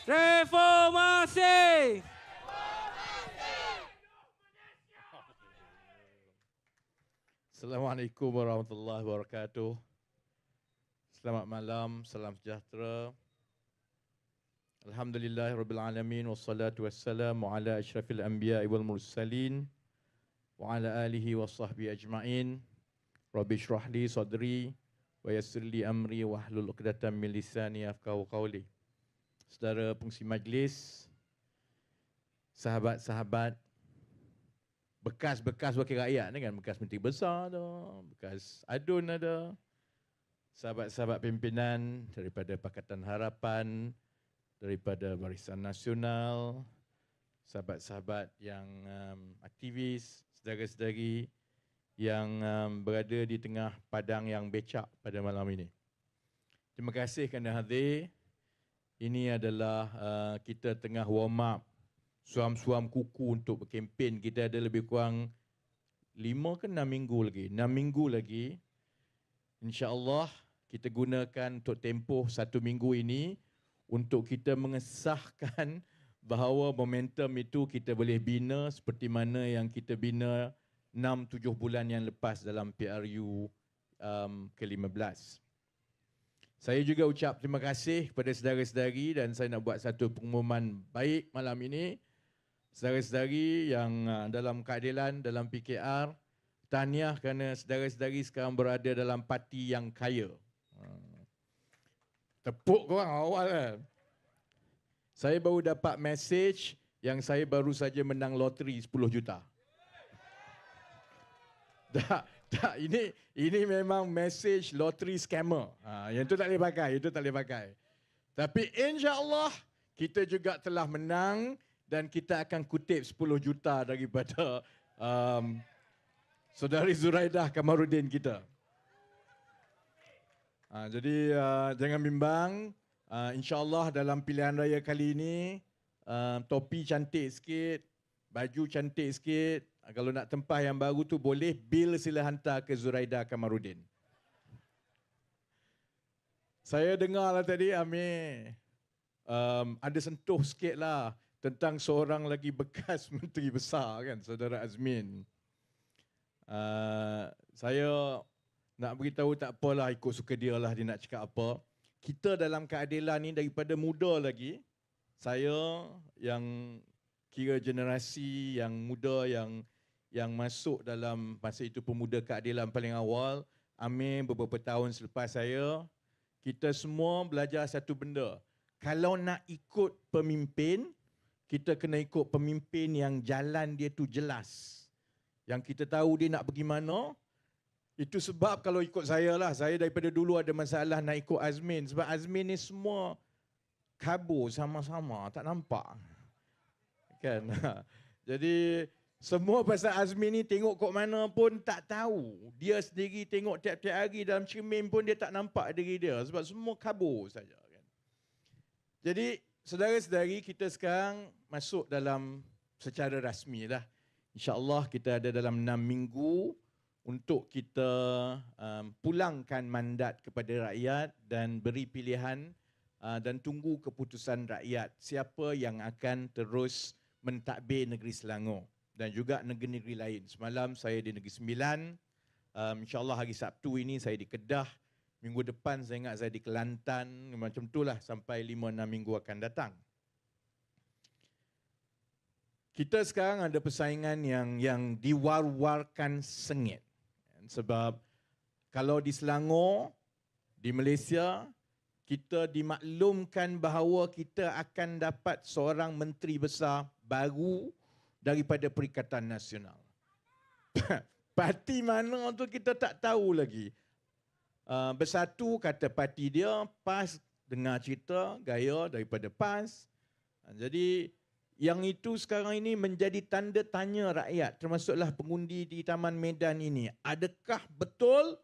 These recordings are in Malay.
Reformasi! Assalamualaikum warahmatullahi wabarakatuh. Selamat malam, salam sejahtera. Alhamdulillahirabbil alamin wassalatu wassalamu ala asyrafil anbiya'i wal mursalin wa ala alihi washabbihi ajmain. Rabbi shrah li sadri wa yassir li amri wahlul 'uqdatam min lisani yafqahu qawli. Saudara pengisi majlis, sahabat-sahabat, bekas-bekas wakil rakyat ni kan, bekas menteri besar ada, bekas adun ada, sahabat-sahabat pimpinan daripada Pakatan Harapan, daripada Barisan Nasional, sahabat-sahabat yang aktivis, saudara-saudari yang berada di tengah padang yang becak pada malam ini. Terima kasih kerana hadir. Ini adalah kita tengah warm up suam-suam kuku untuk berkempen. Kita ada lebih kurang 5 ke 6 minggu lagi. 6 minggu lagi. InsyaAllah kita gunakan untuk tempoh 1 minggu ini untuk kita mengesahkan bahawa momentum itu kita boleh bina seperti mana yang kita bina 6-7 bulan yang lepas dalam PRU ke-15. Saya juga ucap terima kasih kepada saudara-saudari dan saya nak buat satu pengumuman baik malam ini. Saudara-saudari yang dalam keadilan, dalam PKR, tahniah kerana saudara-saudari sekarang berada dalam parti yang kaya. Tepuk korang awal kan. Saya baru dapat mesej yang saya baru saja menang loteri 10 juta. Tak, ini memang mesej loteri scammer. Yang itu tak boleh pakai, itu tak boleh pakai. Tapi insya-Allah kita juga telah menang dan kita akan kutip 10 juta daripada saudari Zuraidah Kamarudin kita. Jadi jangan bimbang. InsyaAllah dalam pilihan raya kali ini topi cantik sikit, baju cantik sikit. Kalau nak tempah yang baru tu boleh, bil sila hantar ke Zuraidah Kamarudin. Saya dengar lah tadi Amir ada sentuh sikit lah tentang seorang lagi bekas menteri besar kan, Saudara Azmin. Saya nak beritahu tak apalah, ikut suka dia lah dia nak cakap apa. Kita dalam keadilan ni daripada muda lagi, saya yang kira generasi yang muda yang masuk dalam masa itu pemuda keadilan paling awal, Amir beberapa tahun selepas saya, kita semua belajar satu benda. Kalau nak ikut pemimpin, kita kena ikut pemimpin yang jalan dia tu jelas. Yang kita tahu dia nak pergi mana. Itu sebab kalau ikut saya lah, saya daripada dulu ada masalah nak ikut Azmin. Sebab Azmin ni semua kabur sama-sama, tak nampak. Kan? Jadi semua pasal Azmin ni tengok kat mana pun tak tahu. Dia sendiri tengok tiap-tiap hari dalam cermin pun dia tak nampak diri dia. Sebab semua kabur saja. Kan? Jadi saudara-saudari, kita sekarang masuk dalam secara rasmi lah. InsyaAllah kita ada dalam 6 minggu untuk kita pulangkan mandat kepada rakyat dan beri pilihan dan tunggu keputusan rakyat. Siapa yang akan terus mentadbir negeri Selangor dan juga negeri-negeri lain. Semalam saya di Negeri Sembilan, insyaAllah hari Sabtu ini saya di Kedah, minggu depan saya ingat saya di Kelantan, macam itulah sampai 5-6 minggu akan datang. Kita sekarang ada persaingan yang diwar-warkan sengit. Sebab kalau di Selangor, di Malaysia, kita dimaklumkan bahawa kita akan dapat seorang menteri besar baru daripada Perikatan Nasional. Parti mana tu kita tak tahu lagi. Bersatu kata parti dia, PAS dengar cerita gaya daripada PAS. Jadi yang itu sekarang ini menjadi tanda tanya rakyat, termasuklah pengundi di Taman Medan ini. Adakah betul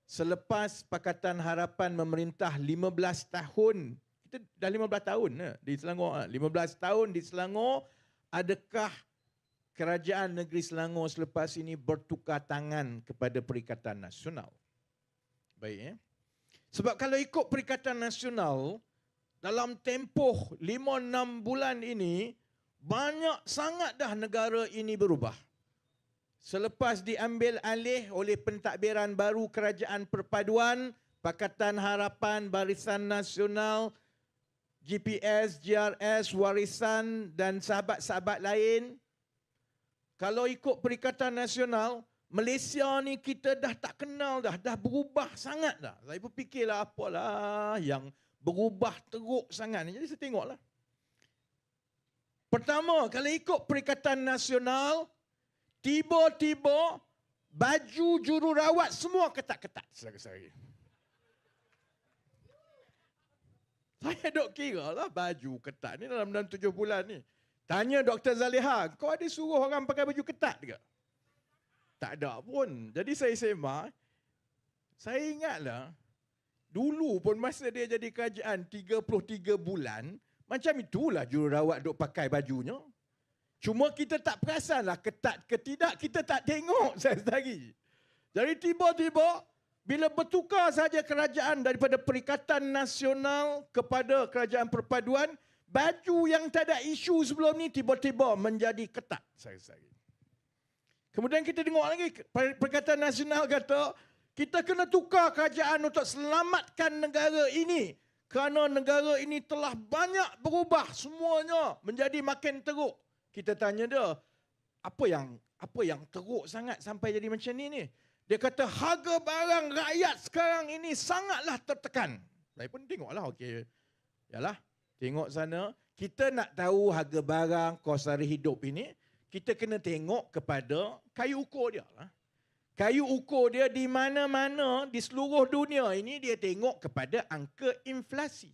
selepas Pakatan Harapan memerintah 15 tahun, kita dah 15 tahun di Selangor, 15 tahun di Selangor, adakah kerajaan negeri Selangor selepas ini bertukar tangan kepada Perikatan Nasional? Baik. Sebab kalau ikut Perikatan Nasional, dalam tempoh 5-6 bulan ini, banyak sangat dah negara ini berubah. Selepas diambil alih oleh pentadbiran baru Kerajaan Perpaduan, Pakatan Harapan, Barisan Nasional, GPS, GRS, Warisan dan sahabat-sahabat lain, kalau ikut Perikatan Nasional, Malaysia ni kita dah tak kenal dah berubah sangat dah. Saya pun fikirlah apalah yang berubah teruk sangat ni. Jadi saya tengoklah. Pertama, kalau ikut Perikatan Nasional, tiba-tiba baju jururawat semua ketat-ketat. Saya duk kira lah baju ketat ni dalam 7 bulan ni. Tanya Dr. Zaliha, kau ada suruh orang pakai baju ketat ke? Tak ada pun. Jadi saya semak, saya ingatlah, dulu pun masa dia jadi kerajaan 33 bulan, macam itulah jururawat duk pakai bajunya. Cuma kita tak perasanlah ketat ke tidak, kita tak tengok sehari. Jadi tiba-tiba, bila bertukar saja kerajaan daripada Perikatan Nasional kepada Kerajaan Perpaduan, baju yang tak ada isu sebelum ni tiba-tiba menjadi ketat. Kemudian kita tengok lagi, Perikatan Nasional kata, kita kena tukar kerajaan untuk selamatkan negara ini. Kerana negara ini telah banyak berubah, semuanya menjadi makin teruk. Kita tanya dia, apa yang teruk sangat sampai jadi macam ni? Dia kata harga barang rakyat sekarang ini sangatlah tertekan. Saya pun tengoklah, okey. Yalah, tengok sana. Kita nak tahu harga barang, kos sara hidup ini, kita kena tengok kepada kayu ukur dia lah. Kayu ukur dia di mana-mana di seluruh dunia ini dia tengok kepada angka inflasi.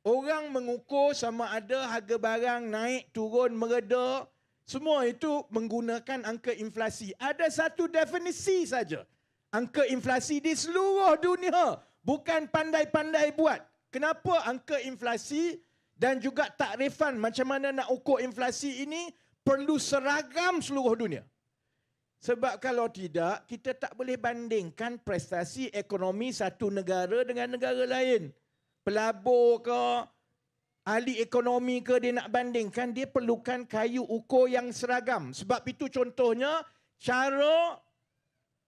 Orang mengukur sama ada harga barang naik, turun, mereda, semua itu menggunakan angka inflasi. Ada satu definisi saja. Angka inflasi di seluruh dunia. Bukan pandai-pandai buat. Kenapa angka inflasi dan juga takrifan macam mana nak ukur inflasi ini perlu seragam seluruh dunia. Sebab kalau tidak, kita tak boleh bandingkan prestasi ekonomi satu negara dengan negara lain. Pelabur ke, ahli ekonomi ke dia nak bandingkan, dia perlukan kayu ukur yang seragam. Sebab itu contohnya, cara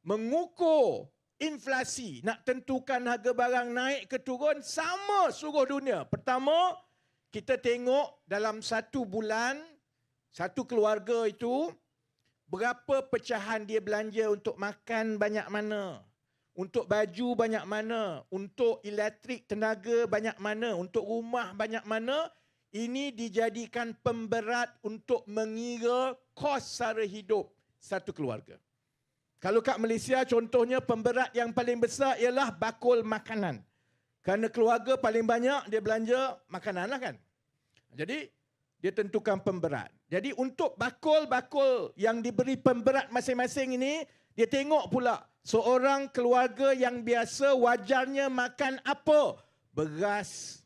mengukur inflasi, nak tentukan harga barang naik ke turun, sama seluruh dunia. Pertama, kita tengok dalam satu bulan, satu keluarga itu, berapa pecahan dia belanja untuk makan banyak mana, untuk baju banyak mana, untuk elektrik tenaga banyak mana, untuk rumah banyak mana. Ini dijadikan pemberat untuk mengira kos sara hidup satu keluarga. Kalau kat Malaysia contohnya pemberat yang paling besar ialah bakul makanan. Kerana keluarga paling banyak dia belanja makanan lah kan. Jadi dia tentukan pemberat. Jadi untuk bakul-bakul yang diberi pemberat masing-masing ini, dia tengok pula seorang keluarga yang biasa wajarnya makan apa? Beras,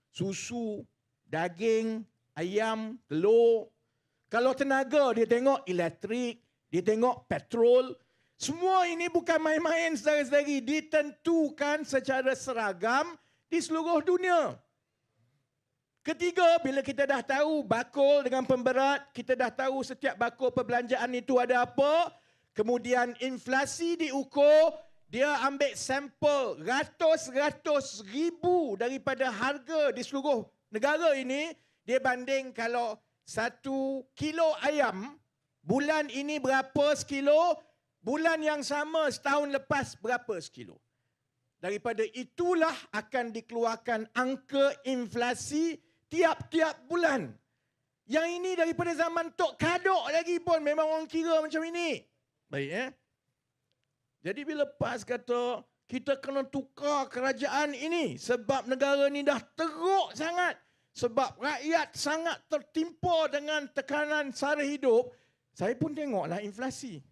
susu, daging, ayam, telur. Kalau tenaga, dia tengok elektrik, dia tengok petrol. Semua ini bukan main-main saudara-saudari. Ditentukan secara seragam di seluruh dunia. Ketiga, bila kita dah tahu bakul dengan pemberat, kita dah tahu setiap bakul perbelanjaan itu ada apa. Kemudian inflasi diukur, dia ambil sampel ratus-ratus ribu daripada harga di seluruh negara ini. Dia banding kalau 1 kilo ayam, bulan ini berapa sekilo, bulan yang sama setahun lepas berapa sekilo. Daripada itulah akan dikeluarkan angka inflasi tiap-tiap bulan. Yang ini daripada zaman Tok Kadok lagi pun memang orang kira macam ini. Baik Jadi bila PAS kata kita kena tukar kerajaan ini sebab negara ni dah teruk sangat. Sebab rakyat sangat tertimpa dengan tekanan sara hidup. Saya pun tengoklah inflasi.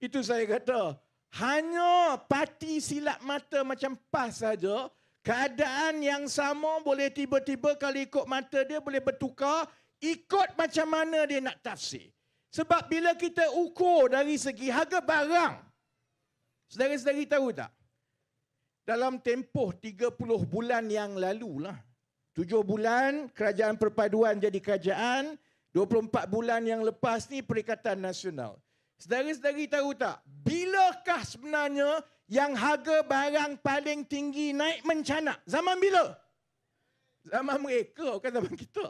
Itu saya kata hanya parti silap mata macam PAS saja. Keadaan yang sama boleh tiba-tiba kalau ikut mata dia boleh bertukar, ikut macam mana dia nak tafsir. Sebab bila kita ukur dari segi harga barang, saudara-saudari tahu tak? Dalam tempoh 30 bulan yang lalu lah, 7 bulan kerajaan perpaduan jadi kerajaan, 24 bulan yang lepas ni Perikatan Nasional. Saudara-saudari tahu tak, bilakah sebenarnya yang harga barang paling tinggi naik mencanak? Zaman bila? Zaman mereka, bukan zaman kita.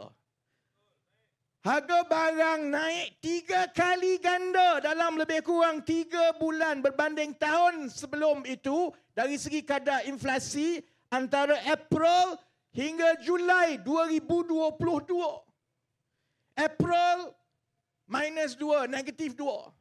Harga barang naik 3 kali ganda dalam lebih kurang 3 bulan berbanding tahun sebelum itu dari segi kadar inflasi antara April hingga Julai 2022. April -2, -2.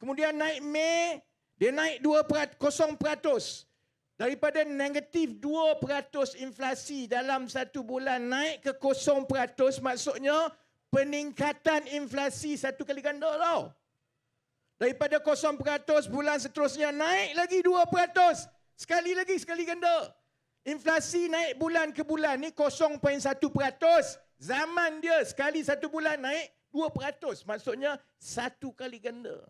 Kemudian naik Mei, dia naik 0%. Daripada -2% inflasi dalam 1 bulan naik ke 0%, maksudnya peningkatan inflasi 1 kali ganda tau. Daripada 0% bulan seterusnya naik lagi 2%. Sekali lagi, sekali ganda. Inflasi naik bulan ke bulan ni 0.1%. Zaman dia sekali 1 bulan naik 2%. Maksudnya 1 kali ganda.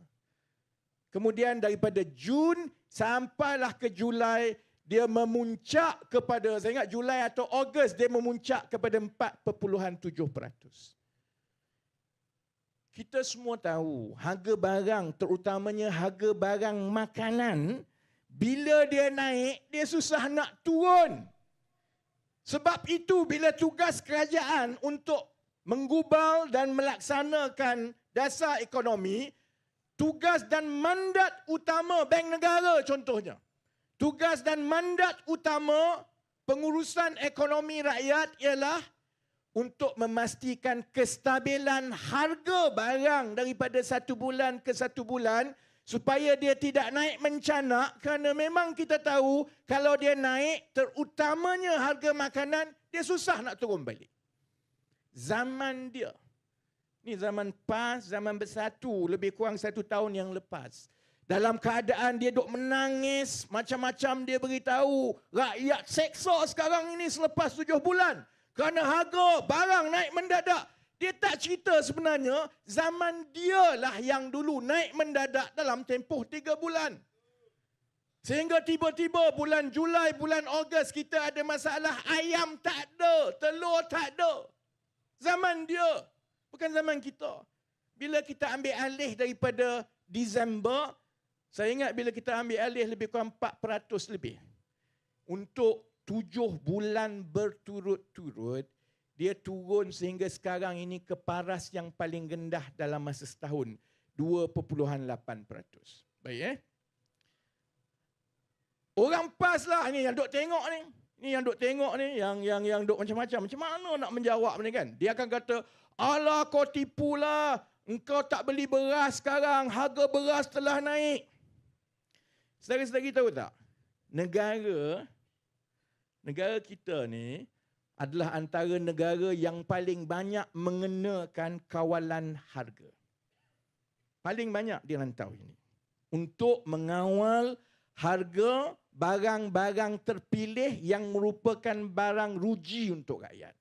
Kemudian daripada Jun sampailah ke Julai, dia memuncak kepada, saya ingat Julai atau Ogos, dia memuncak kepada 4.7%. Kita semua tahu harga barang, terutamanya harga barang makanan, bila dia naik, dia susah nak turun. Sebab itu bila tugas kerajaan untuk menggubal dan melaksanakan dasar ekonomi, tugas dan mandat utama Bank Negara contohnya, tugas dan mandat utama pengurusan ekonomi rakyat ialah untuk memastikan kestabilan harga barang daripada 1 bulan ke 1 bulan supaya dia tidak naik mencanak, kerana memang kita tahu kalau dia naik, terutamanya harga makanan, dia susah nak turun balik. Zaman dia, ni zaman PAS, zaman bersatu, lebih kurang 1 tahun yang lepas. Dalam keadaan dia duk menangis, macam-macam dia beritahu, rakyat seksa sekarang ini selepas 7 bulan. Kerana harga barang naik mendadak. Dia tak cerita sebenarnya zaman dia lah yang dulu naik mendadak dalam tempoh 3 bulan. Sehingga tiba-tiba bulan Julai, bulan Ogos kita ada masalah, ayam tak ada, telur tak ada. Zaman dia, bukan zaman kita. Bila kita ambil alih daripada Disember, saya ingat bila kita ambil alih lebih kurang 4% lebih. Untuk 7 bulan berturut-turut, dia turun sehingga sekarang ini ke paras yang paling rendah dalam masa setahun, 2.8%. Baik Orang PAS lah ni yang duk tengok ni. Ni yang duk tengok ni, yang duk macam-macam. Macam mana nak menjawab ni kan? Dia akan kata, alah kau tipulah, engkau tak beli beras sekarang, harga beras telah naik. Saudara-saudari tahu tak? Negara kita ni adalah antara negara yang paling banyak mengenakan kawalan harga. Paling banyak di rantau ini. Untuk mengawal harga barang-barang terpilih yang merupakan barang ruji untuk rakyat.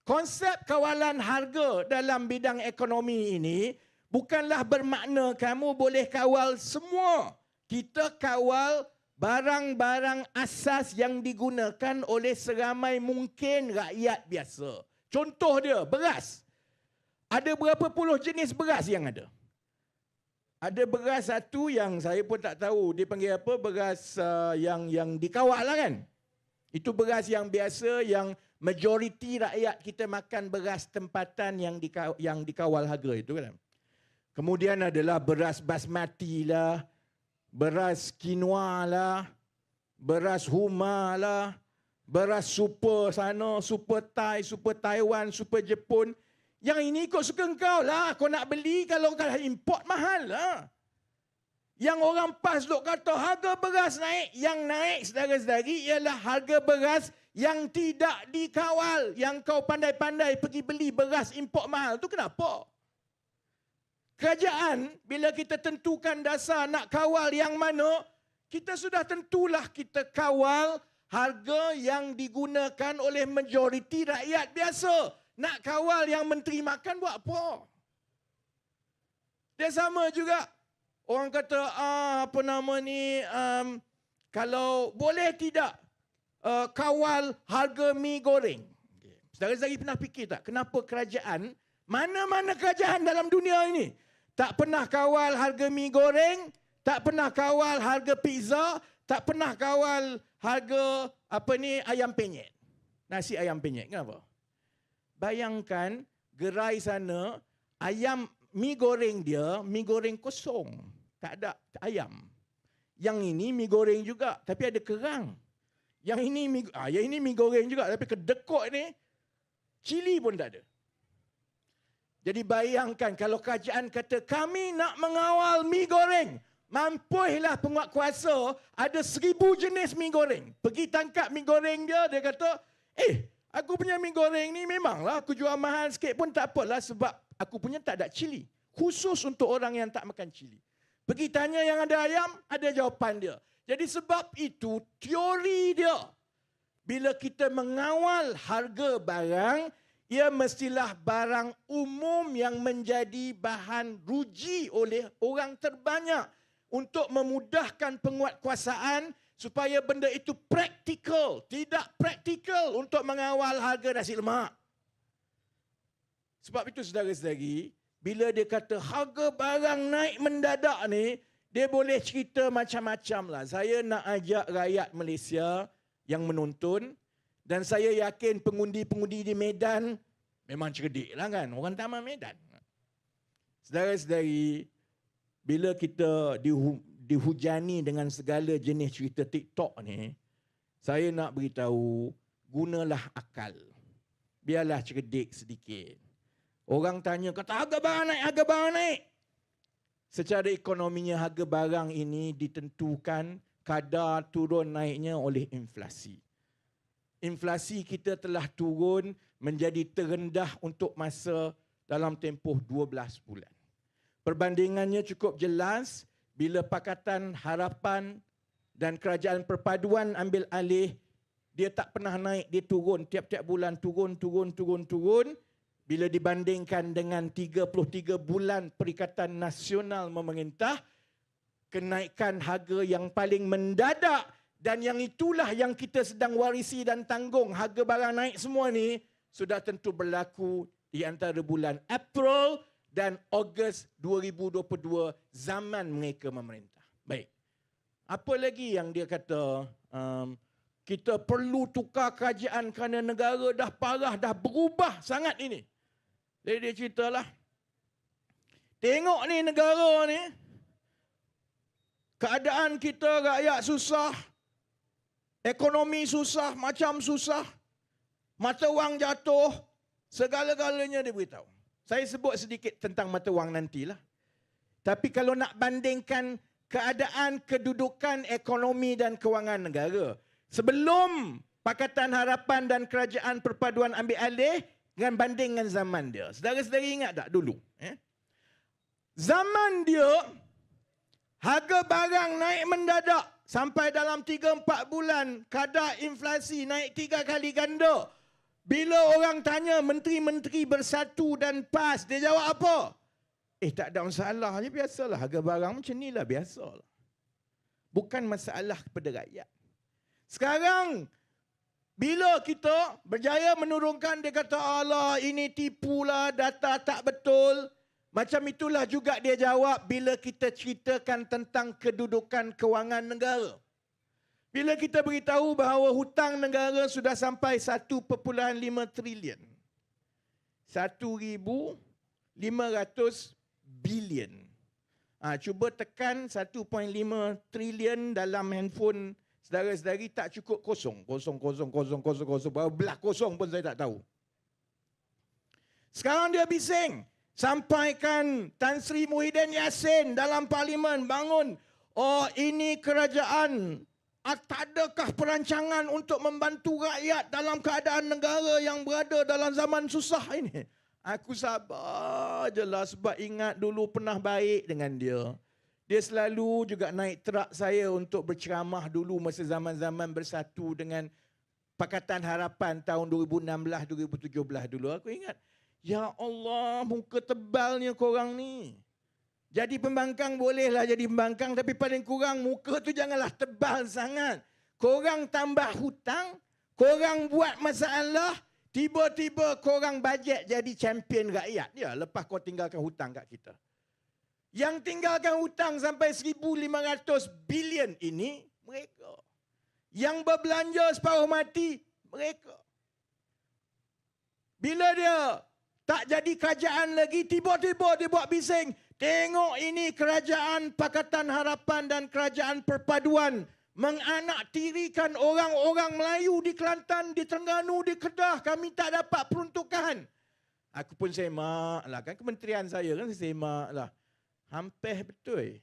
Konsep kawalan harga dalam bidang ekonomi ini bukanlah bermakna kamu boleh kawal semua. Kita kawal barang-barang asas yang digunakan oleh seramai mungkin rakyat biasa. Contoh dia, beras. Ada berapa puluh jenis beras yang ada? Ada beras satu yang saya pun tak tahu, dia panggil apa, beras yang dikawal lah kan. Itu beras yang biasa, yang majoriti rakyat kita makan beras tempatan yang dikawal harga itu kan. Kemudian adalah beras basmati lah, beras quinoa lah, beras huma lah, beras super sana, super Thai, super Taiwan, super Jepun. Yang ini kau suka engkau lah. Kau nak beli, kalau kau import mahal lah. Yang orang PAS duk kata harga beras naik. Yang naik saudara-saudari ialah harga beras yang tidak dikawal. Yang kau pandai-pandai pergi beli beras import mahal. Tu kenapa? Kerajaan, bila kita tentukan dasar nak kawal yang mana, kita sudah tentulah kita kawal harga yang digunakan oleh majoriti rakyat biasa. Nak kawal yang menteri makan buat apa? Dia sama juga. Orang kata, kalau boleh tidak, kawal harga mi goreng. Saudara-saudari pernah fikir tak kenapa kerajaan, mana-mana kerajaan dalam dunia ini tak pernah kawal harga mi goreng, tak pernah kawal harga pizza, tak pernah kawal harga ayam penyet. Nasi ayam penyet. Kenapa? Bayangkan gerai sana ayam mi goreng dia, mi goreng kosong. Tak ada ayam. Yang ini mi goreng juga tapi ada kerang. Yang ini mi goreng juga tapi kedekut ni cili pun tak ada. Jadi bayangkan kalau kerajaan kata kami nak mengawal mi goreng, mampulah penguatkuasa ada 1000 jenis mi goreng. Pergi tangkap mi goreng dia kata, aku punya mi goreng ni memanglah aku jual mahal sikit pun tak apalah sebab aku punya tak ada cili. Khusus untuk orang yang tak makan cili. Pergi tanya yang ada ayam, ada jawapan dia. Jadi sebab itu teori dia, bila kita mengawal harga barang, ia mestilah barang umum yang menjadi bahan ruji oleh orang terbanyak untuk memudahkan penguatkuasaan supaya benda itu praktikal. Tidak praktikal untuk mengawal harga nasi lemak. Sebab itu saudara-saudari, bila dia kata harga barang naik mendadak ni, dia boleh cerita macam-macam lah. Saya nak ajak rakyat Malaysia yang menonton, dan saya yakin pengundi-pengundi di Medan memang cerdik lah kan. Orang taman Medan. Saudara-saudari, bila kita dihujani dengan segala jenis cerita TikTok ni, saya nak beritahu, gunalah akal. Biarlah cerdik sedikit. Orang tanya, kata harga barang naik, harga barang naik. Secara ekonominya harga barang ini ditentukan kadar turun naiknya oleh inflasi. Inflasi kita telah turun menjadi terendah untuk masa dalam tempoh 12 bulan. Perbandingannya cukup jelas bila Pakatan Harapan dan Kerajaan Perpaduan ambil alih, dia tak pernah naik, dia turun tiap-tiap bulan, turun. Bila dibandingkan dengan 33 bulan Perikatan Nasional memerintah, kenaikan harga yang paling mendadak, dan yang itulah yang kita sedang warisi dan tanggung. Harga barang naik semua ni sudah tentu berlaku di antara bulan April dan Ogos 2022, zaman mereka memerintah. Baik. Apa lagi yang dia kata, kita perlu tukar kerajaan kerana negara dah parah, dah berubah sangat ini. Jadi dia ceritalah, tengok ni negara ni, keadaan kita rakyat susah, ekonomi susah, macam susah, mata wang jatuh, segala-galanya dia beritahu. Saya sebut sedikit tentang mata wang nantilah. Tapi kalau nak bandingkan keadaan kedudukan ekonomi dan kewangan negara, sebelum Pakatan Harapan dan Kerajaan Perpaduan ambil alih, dengan banding dengan zaman dia. Saudara-saudari ingat tak dulu? Zaman dia, harga barang naik mendadak. Sampai dalam 3-4 bulan, kadar inflasi naik 3 kali ganda. Bila orang tanya menteri-menteri bersatu dan PAS, dia jawab apa? Tak ada masalah je, biasalah. Harga barang macam ni lah, biasalah. Bukan masalah kepada rakyat. Sekarang, bila kita berjaya menurunkan, dia kata, alah ini tipulah, data tak betul. Macam itulah juga dia jawab bila kita ceritakan tentang kedudukan kewangan negara. Bila kita beritahu bahawa hutang negara sudah sampai 1.5 trilion. 1,500 bilion. Cuba tekan 1.5 trilion dalam handphone saudara-saudari, tak cukup kosong. Berapa belah kosong pun saya tak tahu. Sekarang dia bising. Sampaikan Tan Sri Muhyiddin Yassin dalam parlimen bangun. Ini kerajaan. Tak adakah perancangan untuk membantu rakyat dalam keadaan negara yang berada dalam zaman susah ini? Aku sabar je lah sebab ingat dulu pernah baik dengan dia. Dia selalu juga naik truk saya untuk berceramah dulu masa zaman-zaman bersatu dengan Pakatan Harapan tahun 2016-2017 dulu. Aku ingat, ya Allah, muka tebalnya korang ni. Jadi pembangkang bolehlah jadi pembangkang, tapi paling kurang muka tu janganlah tebal sangat. korang tambah hutang, korang buat masalah, tiba-tiba korang bajet jadi champion rakyat. Ya, lepas kau tinggalkan hutang kat kita. Yang tinggalkan hutang sampai 1,500 bilion ini, mereka. Yang berbelanja separuh mati, mereka. Bila dia tak jadi kerajaan lagi, tiba-tiba dia buat bising. Tengok ini kerajaan Pakatan Harapan dan kerajaan perpaduan menganaktirikan orang-orang Melayu di Kelantan, di Terengganu, di Kedah. Kami tak dapat peruntukan. Aku pun semak lah. Kan kementerian saya kan semak lah. Hampir betul.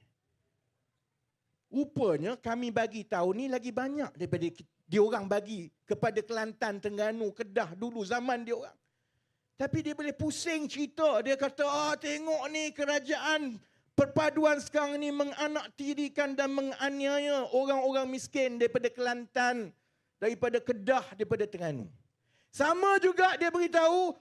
Rupanya kami bagi tahu ni lagi banyak daripada diorang bagi kepada Kelantan, Terengganu, Kedah dulu zaman diorang. Tapi dia boleh pusing cerita. Dia kata, tengok ni kerajaan perpaduan sekarang ni menganaktirikan dan menganiaya orang-orang miskin daripada Kelantan, daripada Kedah, daripada Terengganu. Sama juga dia beritahu,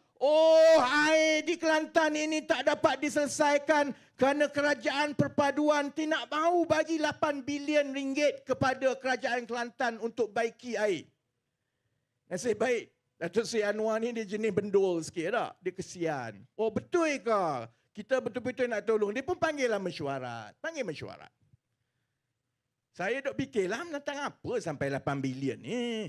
air di Kelantan ini tak dapat diselesaikan kerana kerajaan perpaduan tidak mahu bagi 8 bilion ringgit kepada kerajaan Kelantan untuk baiki air. Nasib baik, Datuk Seri Anwar ni dia jenis bendul sikit tak? Dia kesian. Betul ke? Kita betul-betul nak tolong. Dia pun panggillah mesyuarat. Panggil mesyuarat. Saya duk fikirlah menentang apa sampai 8 bilion ni.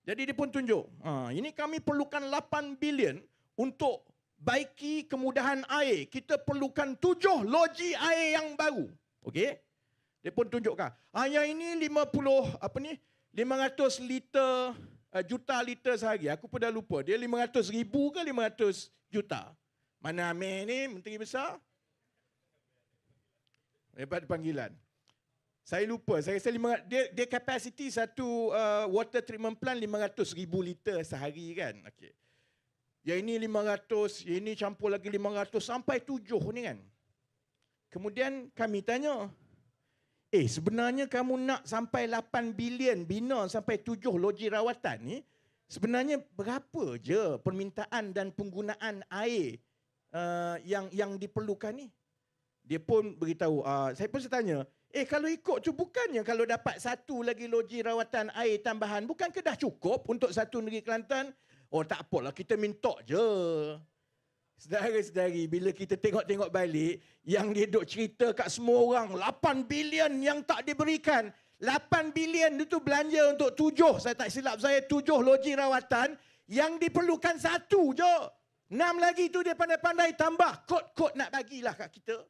Jadi dia pun tunjuk. Ini kami perlukan 8 bilion untuk baiki kemudahan air. Kita perlukan 7 loji air yang baru. Okey? Dia pun tunjukkan. Yang ini 500 liter, juta liter sehari. Aku pun dah lupa. Dia 500 ribu ke 500 juta? Mana Amir ni, Menteri Besar? Hebat panggilan. Saya lupa. Saya rasa dia kapasiti satu water treatment plant 500 ribu liter sehari kan. Okay. Yang ini 500, yang ini campur lagi 500 sampai 7 ni kan. Kemudian kami tanya, sebenarnya kamu nak sampai 8 bilion bina sampai 7 loji rawatan ni, sebenarnya berapa je permintaan dan penggunaan air yang diperlukan ni? Dia pun beritahu, saya pun tanya, kalau ikut tu bukannya kalau dapat satu lagi loji rawatan air tambahan, bukankah dah cukup untuk satu negeri Kelantan? Tak apalah, kita minta je. Saudara-saudari, bila kita tengok-tengok balik, yang dia duk cerita kat semua orang, 8 bilion yang tak diberikan. 8 bilion itu belanja untuk 7, saya tak silap saya, 7 loji rawatan, yang diperlukan satu je. 6 lagi tu dia pandai-pandai tambah, kod-kod nak bagilah kat kita.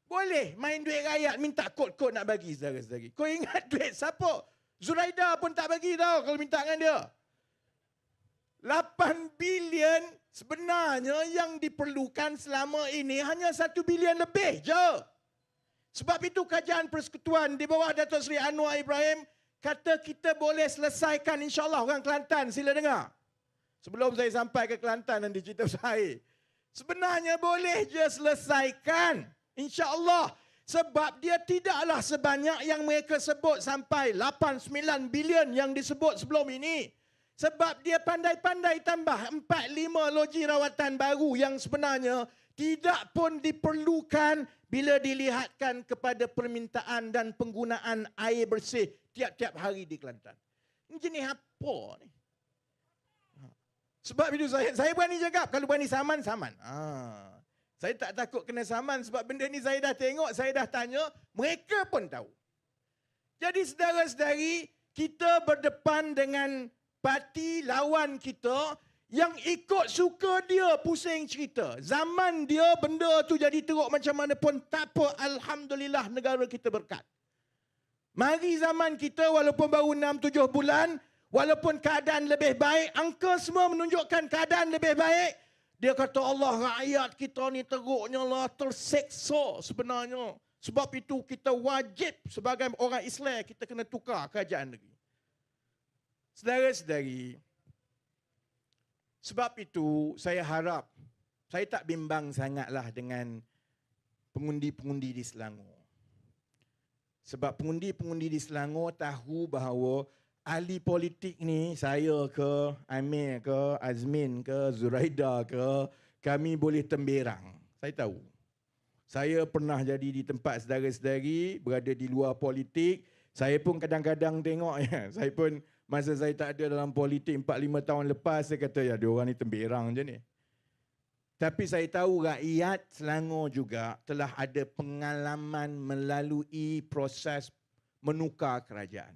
Boleh main duit rakyat minta kod-kod nak bagi, saudara-saudari. Kau ingat duit siapa? Zuraida pun tak bagi tau kalau minta dengan dia. 8 bilion sebenarnya yang diperlukan selama ini hanya 1 bilion lebih je. Sebab itu kajian persekutuan di bawah Datuk Seri Anwar Ibrahim kata kita boleh selesaikan insyaAllah orang Kelantan. Sila dengar. Sebelum saya sampai ke Kelantan nanti cerita saya. Sebenarnya boleh je selesaikan. InsyaAllah. Sebab dia tidaklah sebanyak yang mereka sebut sampai 8-9 bilion yang disebut sebelum ini. Sebab dia pandai-pandai tambah 4-5 loji rawatan baru yang sebenarnya tidak pun diperlukan bila dilihatkan kepada permintaan dan penggunaan air bersih tiap-tiap hari di Kelantan. Ini jenis apa ni? Sebab itu saya berani cakap, kalau berani saman, saman. Saya tak takut kena saman sebab benda ni saya dah tengok, saya dah tanya, mereka pun tahu. Jadi saudara-saudari, kita berdepan dengan parti lawan kita yang ikut suka dia pusing cerita. Zaman dia benda tu jadi teruk macam mana pun tak apa, alhamdulillah negara kita berkat. Mari zaman kita walaupun baru 6-7 bulan, walaupun keadaan lebih baik, angka semua menunjukkan keadaan lebih baik. Dia kata Allah, rakyat kita ni teruknya lah, terseksa sebenarnya. Sebab itu kita wajib sebagai orang Islam, kita kena tukar kerajaan negeri. Saudara-saudari, sebab itu saya harap, saya tak bimbang sangatlah dengan pengundi-pengundi di Selangor. Sebab pengundi-pengundi di Selangor tahu bahawa ahli politik ni, saya ke, Amir ke, Azmin ke, Zuraida ke, kami boleh temberang. Saya tahu. Saya pernah jadi di tempat saudara-saudari, berada di luar politik. Saya pun kadang-kadang tengok ya, saya pun masa saya tak ada dalam politik 4-5 tahun lepas, saya kata ya diorang ni temberang je ni. Tapi saya tahu rakyat Selangor juga telah ada pengalaman melalui proses menukar kerajaan.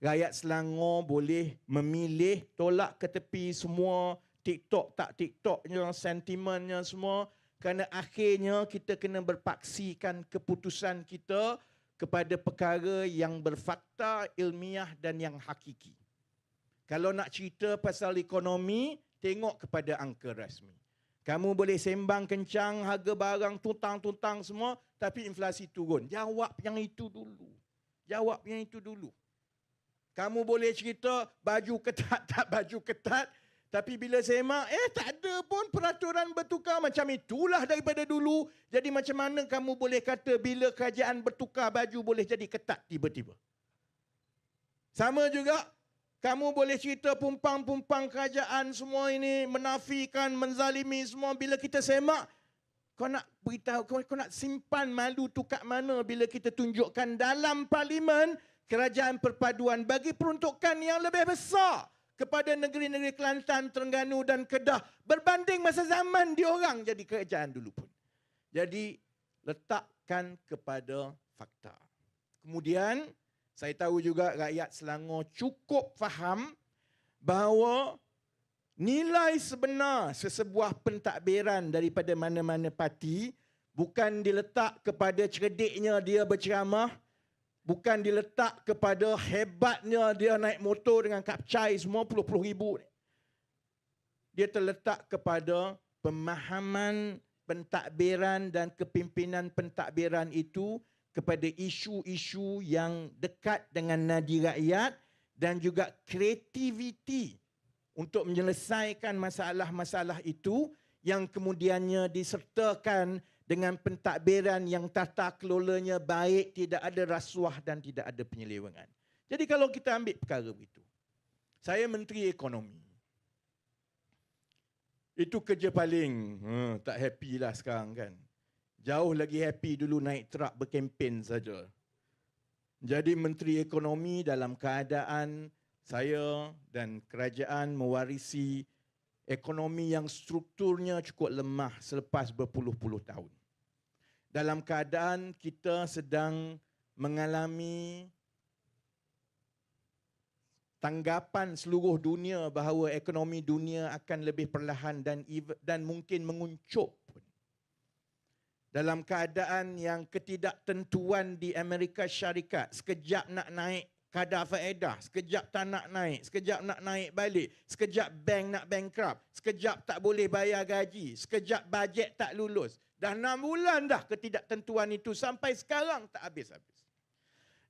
Rakyat Selangor boleh memilih tolak ke tepi semua TikTok tak TikToknya, sentimennya semua, kerana akhirnya kita kena berpaksikan keputusan kita kepada perkara yang berfakta, ilmiah dan yang hakiki. Kalau nak cerita pasal ekonomi, tengok kepada angka rasmi. Kamu boleh sembang kencang, harga barang tutang-tutang semua, tapi inflasi turun. Jawab yang itu dulu. Jawab yang itu dulu. Kamu boleh cerita baju ketat tak baju ketat, tapi bila semak, tak ada pun peraturan bertukar macam itulah daripada dulu. Jadi macam mana kamu boleh kata bila kerajaan bertukar baju boleh jadi ketat tiba-tiba? Sama juga, kamu boleh cerita pumpang-pumpang kerajaan semua ini menafikan, menzalimi semua. Bila kita semak, kau nak beritahu, kau nak simpan malu tu kat mana bila kita tunjukkan dalam parlimen kerajaan perpaduan bagi peruntukan yang lebih besar kepada negeri-negeri Kelantan, Terengganu dan Kedah berbanding masa zaman diorang jadi kerajaan dulu pun. Jadi letakkan kepada fakta. Kemudian saya tahu juga rakyat Selangor cukup faham bahawa nilai sebenar sesebuah pentadbiran daripada mana-mana parti bukan diletak kepada cerdiknya dia berceramah, bukan diletak kepada hebatnya dia naik motor dengan kapcai semua puluh-puluh ribu. Dia terletak kepada pemahaman pentadbiran dan kepimpinan pentadbiran itu kepada isu-isu yang dekat dengan nadi rakyat dan juga kreativiti untuk menyelesaikan masalah-masalah itu yang kemudiannya disertakan dengan pentadbiran yang tata kelolanya baik, tidak ada rasuah dan tidak ada penyelewengan. Jadi kalau kita ambil perkara begitu, saya Menteri Ekonomi. Itu kerja paling tak happy lah sekarang kan. Jauh lagi happy dulu naik truk berkempen saja. Jadi Menteri Ekonomi dalam keadaan saya dan kerajaan mewarisi ekonomi yang strukturnya cukup lemah selepas berpuluh-puluh tahun. Dalam keadaan kita sedang mengalami tanggapan seluruh dunia bahawa ekonomi dunia akan lebih perlahan dan mungkin menguncup. Dalam keadaan yang ketidaktentuan di Amerika Syarikat, sekejap nak naik kadar faedah, sekejap tak nak naik, sekejap nak naik balik, sekejap bank nak bankrupt, sekejap tak boleh bayar gaji, sekejap bajet tak lulus. Dah 6 bulan dah ketidaktentuan itu sampai sekarang tak habis-habis.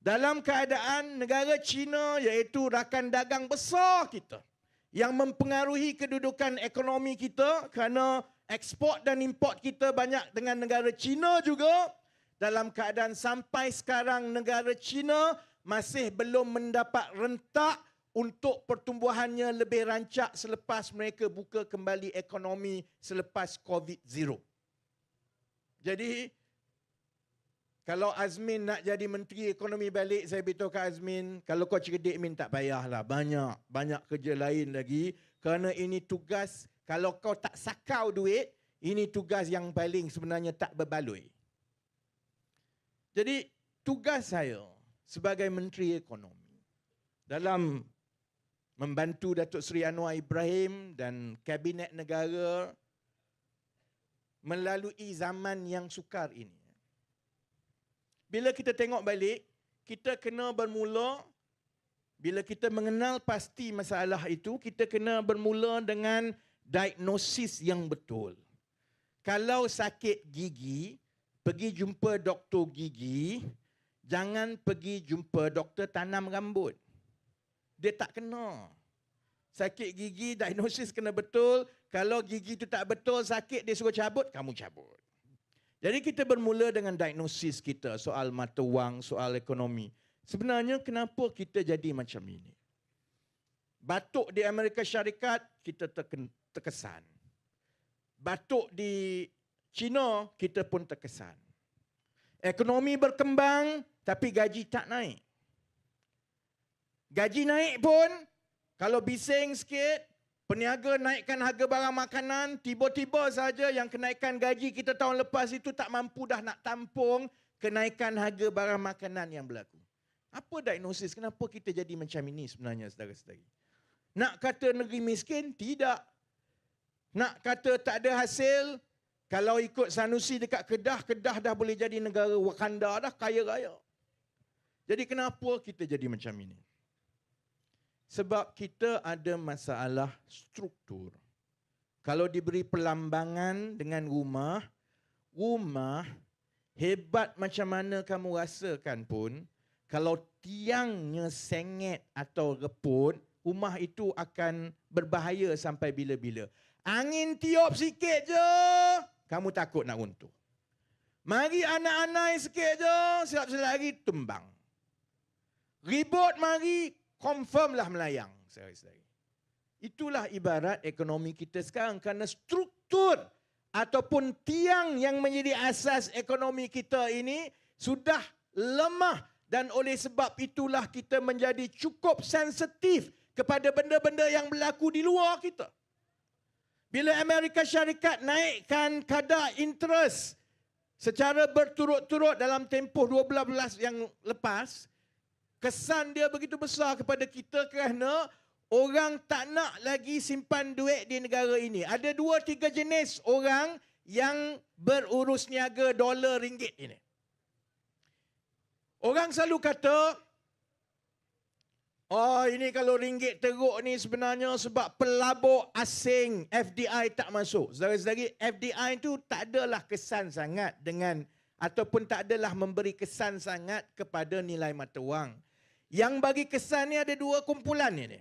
Dalam keadaan negara China iaitu rakan dagang besar kita yang mempengaruhi kedudukan ekonomi kita kerana ekspor dan import kita banyak dengan negara China juga. Dalam keadaan sampai sekarang negara China masih belum mendapat rentak untuk pertumbuhannya lebih rancak selepas mereka buka kembali ekonomi selepas COVID-0. Jadi, kalau Azmin nak jadi Menteri Ekonomi balik, saya beritahu kat Azmin, kalau kau cerdik Min tak payahlah, banyak kerja lain lagi. Kerana ini tugas, kalau kau tak sakau duit, ini tugas yang paling sebenarnya tak berbaloi. Jadi, tugas saya sebagai Menteri Ekonomi dalam membantu Datuk Seri Anwar Ibrahim dan Kabinet Negara melalui zaman yang sukar ini. Bila kita tengok balik, kita kena bermula, bila kita mengenal pasti masalah itu, kita kena bermula dengan diagnosis yang betul. Kalau sakit gigi, pergi jumpa doktor gigi, jangan pergi jumpa doktor tanam rambut. Dia tak kena. Sakit gigi, diagnosis kena betul. Kalau gigi itu tak betul, sakit, dia suruh cabut, kamu cabut. Jadi kita bermula dengan diagnosis kita soal mata wang, soal ekonomi. Sebenarnya kenapa kita jadi macam ini? Batuk di Amerika Syarikat, kita terkesan. Batuk di China, kita pun terkesan. Ekonomi berkembang, tapi gaji tak naik. Gaji naik pun, kalau bising sikit, peniaga naikkan harga barang makanan, tiba-tiba saja yang kenaikan gaji kita tahun lepas itu tak mampu dah nak tampung kenaikan harga barang makanan yang berlaku. Apa diagnosis? Kenapa kita jadi macam ini sebenarnya, saudara-saudari? Nak kata negeri miskin? Tidak. Nak kata tak ada hasil? Kalau ikut Sanusi dekat Kedah, Kedah dah boleh jadi negara Wakanda dah, kaya raya. Jadi kenapa kita jadi macam ini? Sebab kita ada masalah struktur. Kalau diberi pelambangan dengan rumah hebat macam mana kamu rasakan pun, kalau tiangnya sengit atau reput, rumah itu akan berbahaya sampai bila-bila. Angin tiup sikit je, kamu takut nak runtuh. Mari anak-anak sikit je, silap-silap lagi tumbang. Ribut mari, confirm lah melayang, saudara-saudari. Itulah ibarat ekonomi kita sekarang, kerana struktur ataupun tiang yang menjadi asas ekonomi kita ini sudah lemah, dan oleh sebab itulah kita menjadi cukup sensitif kepada benda-benda yang berlaku di luar kita. Bila Amerika Syarikat naikkan kadar interest secara berturut-turut dalam tempoh 12 yang lepas, kesan dia begitu besar kepada kita kerana orang tak nak lagi simpan duit di negara ini. Ada 2-3 jenis orang yang berurus niaga dolar ringgit ini. Orang selalu kata, oh ini kalau ringgit teruk ni sebenarnya sebab pelabur asing FDI tak masuk. Saudara-saudari, FDI itu tak adalah kesan sangat dengan, ataupun tak adalah memberi kesan sangat kepada nilai mata wang. Yang bagi kesan ni ada 2 kumpulan ni.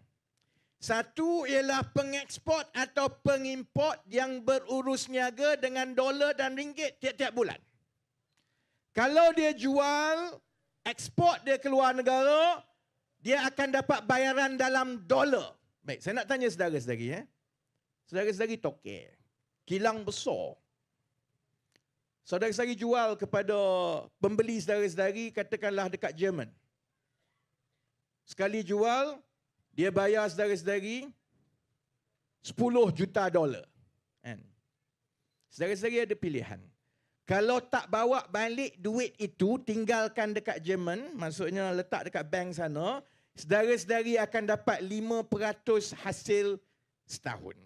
Satu ialah pengeksport atau pengimport yang berurus niaga dengan dolar dan ringgit tiap-tiap bulan. Kalau dia jual, ekspor dia keluar negara, dia akan dapat bayaran dalam dolar. Baik, saya nak tanya saudara-saudari. Saudara-saudari tokek, kilang besar. Saudara-saudari jual kepada pembeli saudara-saudari, katakanlah dekat Jerman. Sekali jual, dia bayar saudara-saudari 10 juta dolar. Saudara-saudari ada pilihan. Kalau tak bawa balik duit itu, tinggalkan dekat Jerman, maksudnya letak dekat bank sana, saudara-saudari akan dapat 5% hasil setahun.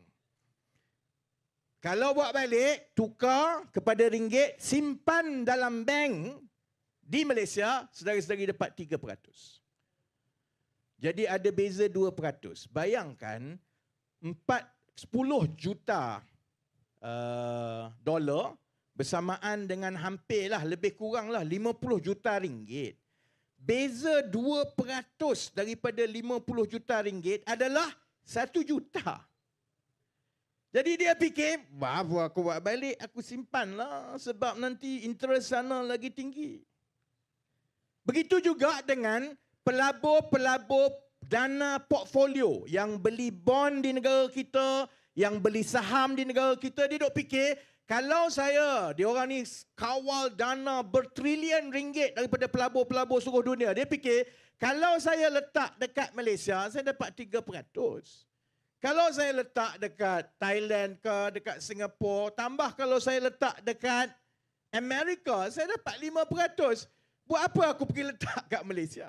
Kalau bawa balik, tukar kepada ringgit, simpan dalam bank di Malaysia, saudara-saudari dapat 3%. Jadi ada beza 2%. Bayangkan 10 juta dolar bersamaan dengan hampirlah lebih kuranglah 50 juta ringgit. Beza 2% daripada 50 juta ringgit adalah 1 juta. Jadi dia fikir, apa aku buat balik, aku simpanlah sebab nanti interest sana lagi tinggi. Begitu juga dengan pelabur-pelabur dana portfolio yang beli bond di negara kita, yang beli saham di negara kita, dia duk fikir, kalau saya, diorang ni kawal dana bertrilion ringgit daripada pelabur-pelabur seluruh dunia. Dia fikir, kalau saya letak dekat Malaysia, saya dapat 3%. Kalau saya letak dekat Thailand ke, dekat Singapura, tambah kalau saya letak dekat Amerika, saya dapat 5%. Buat apa aku pergi letak kat Malaysia?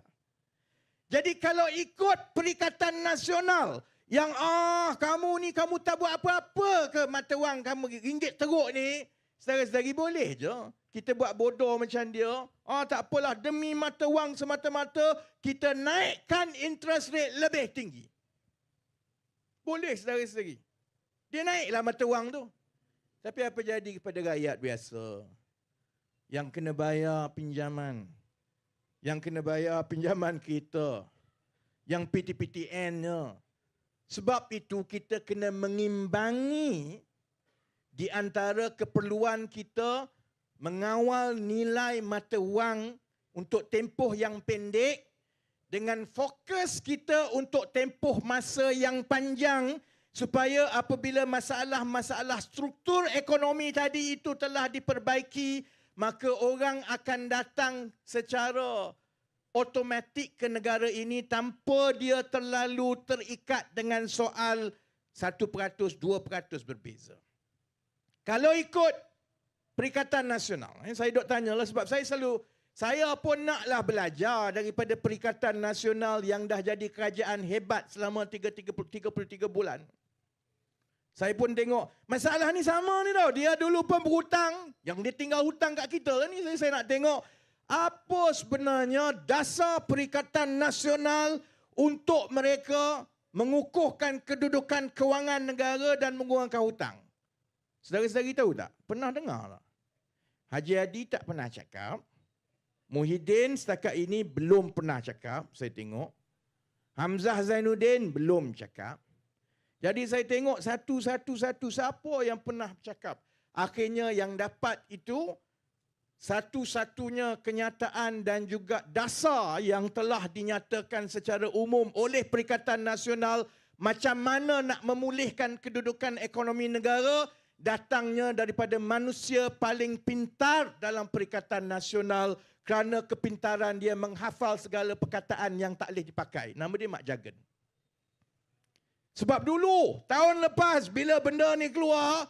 Jadi kalau ikut Perikatan Nasional, yang kamu ni kamu tak buat apa-apa ke mata wang kamu ringgit teruk ni, saudara-saudari boleh je kita buat bodoh macam dia. Tak apalah, demi mata wang semata-mata kita naikkan interest rate lebih tinggi. Boleh saudara-saudari. Dia naiklah mata wang tu. Tapi apa jadi kepada rakyat biasa yang kena bayar pinjaman, yang kena bayar pinjaman kita, yang PTPTN-nya. Sebab itu kita kena mengimbangi di antara keperluan kita mengawal nilai mata wang untuk tempoh yang pendek dengan fokus kita untuk tempoh masa yang panjang, supaya apabila masalah-masalah struktur ekonomi tadi itu telah diperbaiki, maka orang akan datang secara automatik ke negara ini tanpa dia terlalu terikat dengan soal 1%, 2% berbeza. Kalau ikut Perikatan Nasional, saya duk tanyalah sebab saya pun naklah belajar daripada Perikatan Nasional yang dah jadi kerajaan hebat selama 33 bulan. Saya pun tengok, masalah ni sama ni tau. Dia dulu pun berhutang, yang dia tinggal hutang kat kita ni. Saya nak tengok apa sebenarnya dasar Perikatan Nasional untuk mereka mengukuhkan kedudukan kewangan negara dan mengurangkan hutang. Saudara-saudari tahu tak? Pernah dengar tak? Haji Hadi tak pernah cakap. Muhyiddin setakat ini belum pernah cakap, saya tengok. Hamzah Zainuddin belum cakap. Jadi saya tengok satu-satu siapa yang pernah cakap. Akhirnya yang dapat itu satu-satunya kenyataan dan juga dasar yang telah dinyatakan secara umum oleh Perikatan Nasional macam mana nak memulihkan kedudukan ekonomi negara datangnya daripada manusia paling pintar dalam Perikatan Nasional kerana kepintaran dia menghafal segala perkataan yang tak boleh dipakai. Nama dia Mak Jagan. Sebab dulu, tahun lepas bila benda ni keluar,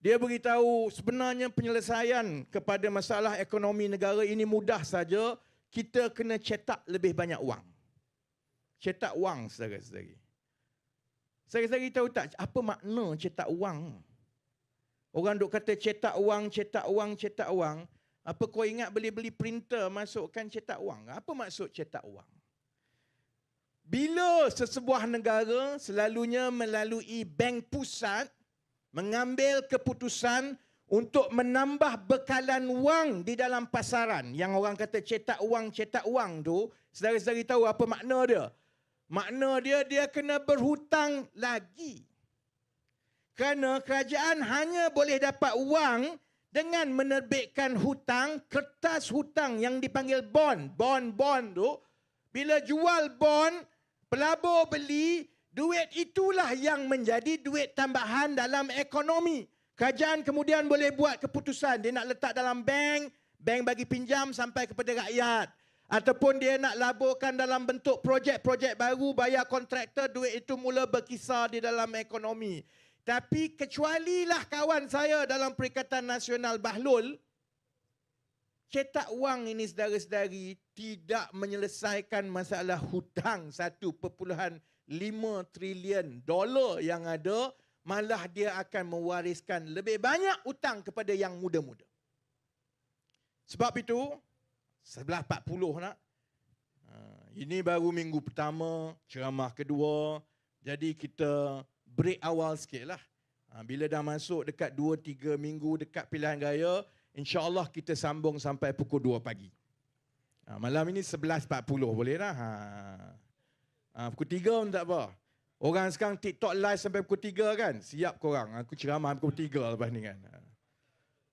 dia beritahu sebenarnya penyelesaian kepada masalah ekonomi negara ini mudah saja. Kita kena cetak lebih banyak wang. Cetak wang, saudara-saudari. Saudara-saudari tahu tak apa makna cetak wang? Orang duk kata cetak wang, cetak wang, cetak wang. Apa kau ingat beli printer masukkan cetak wang? Apa maksud cetak wang? Bila sesebuah negara selalunya melalui bank pusat mengambil keputusan untuk menambah bekalan wang di dalam pasaran, yang orang kata cetak wang tu, saudara-saudari tahu apa makna dia? Makna dia kena berhutang lagi. Kerana kerajaan hanya boleh dapat wang dengan menerbitkan hutang, kertas hutang yang dipanggil bond. Bond tu, bila jual bond, pelabur beli, duit itulah yang menjadi duit tambahan dalam ekonomi. Kerajaan kemudian boleh buat keputusan. Dia nak letak dalam bank, bank bagi pinjam sampai kepada rakyat. Ataupun dia nak laburkan dalam bentuk projek-projek baru, bayar kontraktor, duit itu mula berkisar di dalam ekonomi. Tapi kecualilah kawan saya dalam Perikatan Nasional Bahlul, cetak wang ini saudara-saudari tidak menyelesaikan masalah hutang 1.5 trilion dolar yang ada, malah dia akan mewariskan lebih banyak hutang kepada yang muda-muda. Sebab itu, 11.40 nak. Ini baru minggu pertama, ceramah kedua. Jadi kita break awal sikit lah. Bila dah masuk dekat 2-3 minggu dekat pilihan raya, InsyaAllah kita sambung sampai pukul 2 pagi. Malam ini 11.40 boleh dah. Pukul 3 pun tak apa. Orang sekarang TikTok live sampai pukul 3 kan? Siap korang. Aku ceramah pukul 3 lepas ni kan.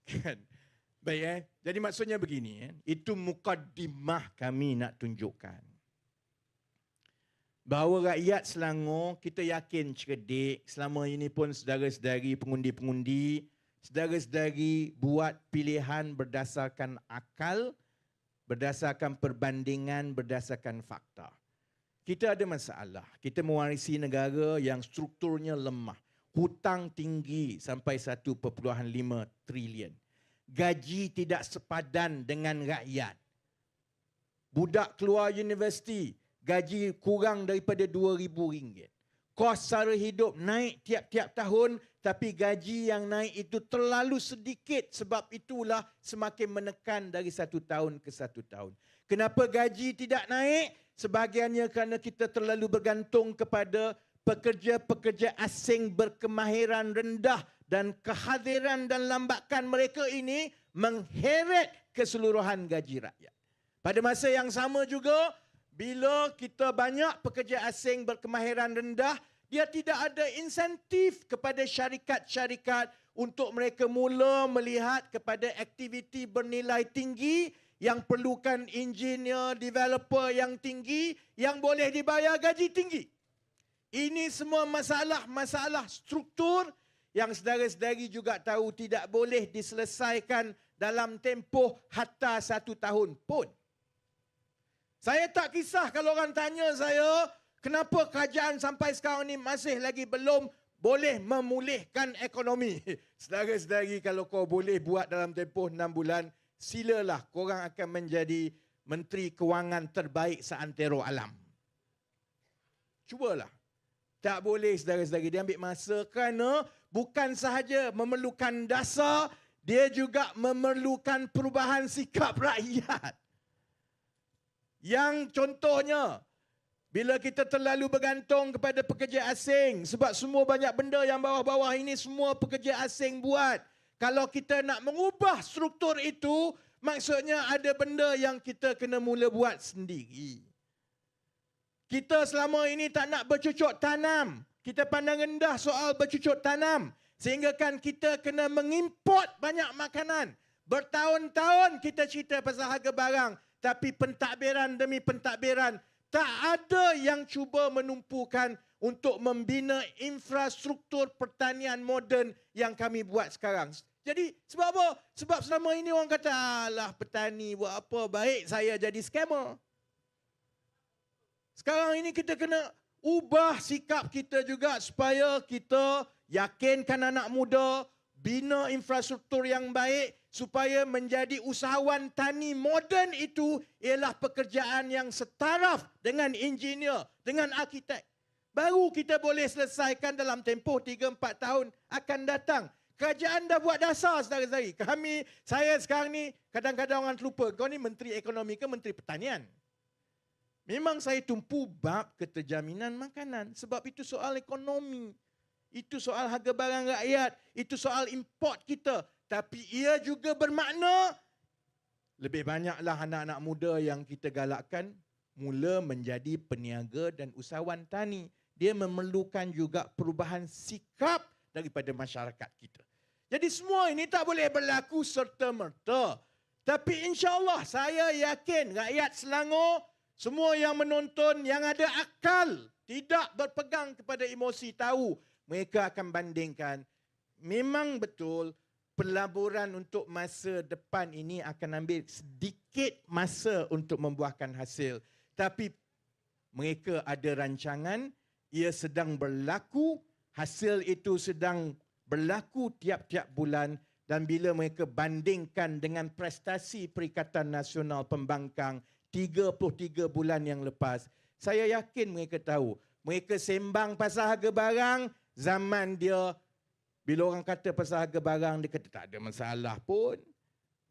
Kan? Baik Jadi maksudnya begini. Itu mukaddimah kami nak tunjukkan. Bahawa rakyat Selangor, kita yakin cerdik. Selama ini pun saudara-saudari pengundi-pengundi, saudara-saudari buat pilihan berdasarkan akal, berdasarkan perbandingan, berdasarkan fakta. Kita ada masalah. Kita mewarisi negara yang strukturnya lemah. Hutang tinggi sampai 1.5 trilion. Gaji tidak sepadan dengan rakyat. Budak keluar universiti, gaji kurang daripada RM2,000. Kos sara hidup naik tiap-tiap tahun, tapi gaji yang naik itu terlalu sedikit. Sebab itulah semakin menekan dari satu tahun ke satu tahun. Kenapa gaji tidak naik? Sebahagiannya kerana kita terlalu bergantung kepada pekerja-pekerja asing berkemahiran rendah, dan kehadiran dan lambakan mereka ini mengheret keseluruhan gaji rakyat. Pada masa yang sama juga, bila kita banyak pekerja asing berkemahiran rendah, dia tidak ada insentif kepada syarikat-syarikat untuk mereka mula melihat kepada aktiviti bernilai tinggi yang perlukan engineer, developer yang tinggi yang boleh dibayar gaji tinggi. Ini semua masalah-masalah struktur yang saudara-saudari juga tahu tidak boleh diselesaikan dalam tempoh hatta 1 tahun pun. Saya tak kisah kalau orang tanya saya, kenapa kerajaan sampai sekarang ni masih lagi belum boleh memulihkan ekonomi. Saudara-saudari, kalau kau boleh buat dalam tempoh 6 bulan, silalah korang akan menjadi Menteri Kewangan terbaik seantero alam. Cubalah. Tak boleh saudara-saudari, dia ambil masa kerana bukan sahaja memerlukan dasar, dia juga memerlukan perubahan sikap rakyat. Yang contohnya, bila kita terlalu bergantung kepada pekerja asing, sebab semua banyak benda yang bawah-bawah ini semua pekerja asing buat. Kalau kita nak mengubah struktur itu, maksudnya ada benda yang kita kena mula buat sendiri. Kita selama ini tak nak bercucuk tanam. Kita pandang rendah soal bercucuk tanam. Sehingga kan kita kena mengimport banyak makanan. Bertahun-tahun kita cerita pasal harga barang. Tapi pentadbiran demi pentadbiran, tak ada yang cuba menumpukan untuk membina infrastruktur pertanian moden yang kami buat sekarang. Jadi sebab apa? Sebab selama ini orang kata, alah petani buat apa, baik saya jadi scammer. Sekarang ini kita kena ubah sikap kita juga supaya kita yakinkan anak muda, bina infrastruktur yang baik supaya menjadi usahawan tani moden itu ialah pekerjaan yang setaraf dengan engineer, dengan arkitek. Baru kita boleh selesaikan dalam tempoh 3-4 tahun akan datang. Kerajaan dah buat dasar, saudara-saudari. Saya sekarang ni kadang-kadang orang terlupa, kau ni Menteri Ekonomi ke Menteri Pertanian? Memang saya tumpu bab keterjaminan makanan sebab itu soal ekonomi. Itu soal harga barang rakyat, itu soal import kita. Tapi ia juga bermakna lebih banyaklah anak-anak muda yang kita galakkan mula menjadi peniaga dan usahawan tani. Dia memerlukan juga perubahan sikap daripada masyarakat kita. Jadi semua ini tak boleh berlaku serta-merta. Tapi insya-Allah saya yakin rakyat Selangor, semua yang menonton, yang ada akal, tidak berpegang kepada emosi, tahu mereka akan bandingkan. Memang betul pelaburan untuk masa depan ini akan ambil sedikit masa untuk membuahkan hasil. Tapi mereka ada rancangan, ia sedang berlaku, hasil itu sedang berlaku tiap-tiap bulan dan bila mereka bandingkan dengan prestasi Perikatan Nasional Pembangkang 33 bulan yang lepas, saya yakin mereka tahu. Mereka sembang pasal harga barang, zaman dia bila orang kata pasal harga barang, dia kata tak ada masalah pun.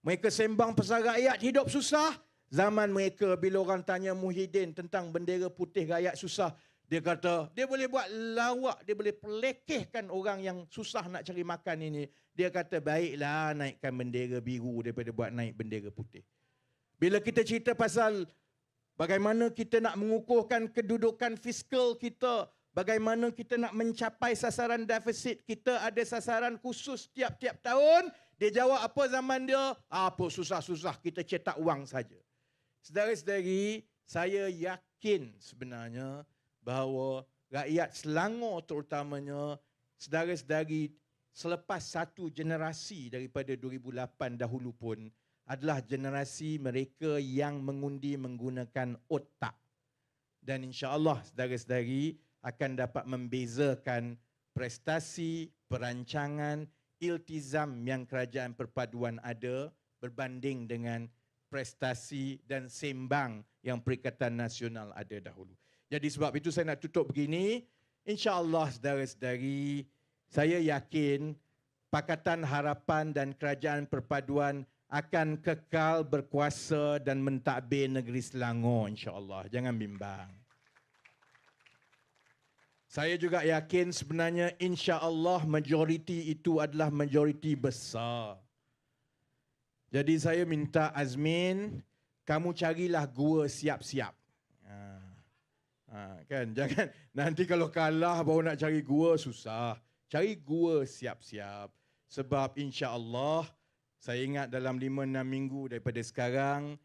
Mereka sembang pasal rakyat hidup susah. Zaman mereka bila orang tanya Muhyiddin tentang bendera putih rakyat susah, dia kata dia boleh buat lawak, dia boleh pelekehkan orang yang susah nak cari makan ini. Dia kata baiklah naikkan bendera biru daripada buat naik bendera putih. Bila kita cerita pasal bagaimana kita nak mengukuhkan kedudukan fiskal kita, bagaimana kita nak mencapai sasaran defisit, kita ada sasaran khusus tiap-tiap tahun. Dia jawab apa zaman dia? Apa susah-susah, kita cetak wang saja. Saudara-saudari, saya yakin sebenarnya bahawa rakyat Selangor terutamanya, saudara-saudari selepas satu generasi daripada 2008 dahulu pun adalah generasi mereka yang mengundi menggunakan otak. Dan insya-Allah saudara-saudari akan dapat membezakan prestasi, perancangan, iltizam yang kerajaan perpaduan ada berbanding dengan prestasi dan sembang yang Perikatan Nasional ada dahulu. Jadi sebab itu saya nak tutup begini. InsyaAllah saudara-saudari, saya yakin Pakatan Harapan dan Kerajaan Perpaduan akan kekal berkuasa dan mentadbir negeri Selangor insya-Allah. Jangan bimbang. Saya juga yakin sebenarnya insya-Allah majoriti itu adalah majoriti besar. Jadi saya minta Azmin, kamu carilah gua siap-siap. Kan jangan nanti kalau kalah baru nak cari gua susah. Cari gua siap-siap. Sebab insya-Allah saya ingat dalam 5-6 minggu daripada sekarang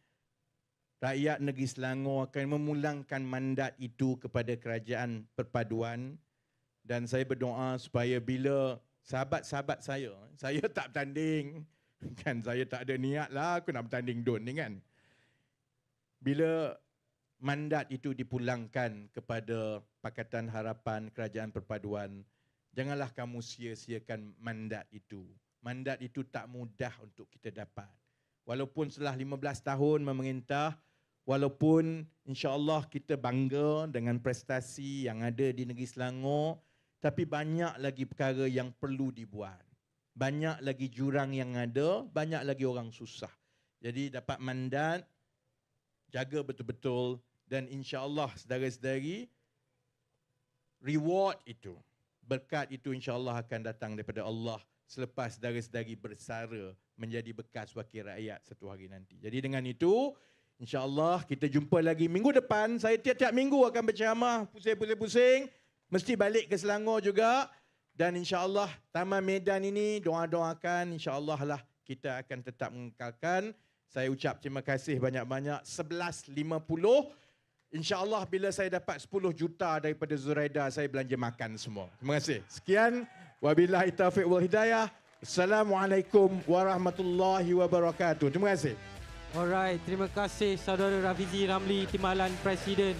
rakyat negeri Selangor akan memulangkan mandat itu kepada kerajaan perpaduan dan saya berdoa supaya bila sahabat-sahabat saya tak bertanding, kan saya tak ada niat lah aku nak bertanding DUN ni kan. Bila mandat itu dipulangkan kepada Pakatan Harapan Kerajaan Perpaduan, janganlah kamu sia-siakan mandat itu. Mandat itu tak mudah untuk kita dapat. Walaupun setelah 15 tahun memerintah, walaupun insya-Allah kita bangga dengan prestasi yang ada di negeri Selangor, tapi banyak lagi perkara yang perlu dibuat. Banyak lagi jurang yang ada, banyak lagi orang susah. Jadi dapat mandat, jaga betul-betul, dan insya-Allah saudara-saudari, reward itu, berkat itu insya-Allah akan datang daripada Allah selepas saudara-saudari bersara menjadi bekas wakil rakyat satu hari nanti. Jadi dengan itu, insya-Allah kita jumpa lagi minggu depan. Saya tiap-tiap minggu akan berceramah, pusing-pusing, mesti balik ke Selangor juga. Dan insya-Allah Taman Medan ini doa-doakan, insya-Allah lah kita akan tetap mengekalkan. Saya ucap terima kasih banyak-banyak. 11.50. InsyaAllah bila saya dapat 10 juta daripada Zuraida, saya belanja makan semua. Terima kasih. Sekian. Wabillahi taufiq wal hidayah. Assalamualaikum warahmatullahi wabarakatuh. Terima kasih. Alright, terima kasih Saudara Rafizi Ramli, Timbalan Presiden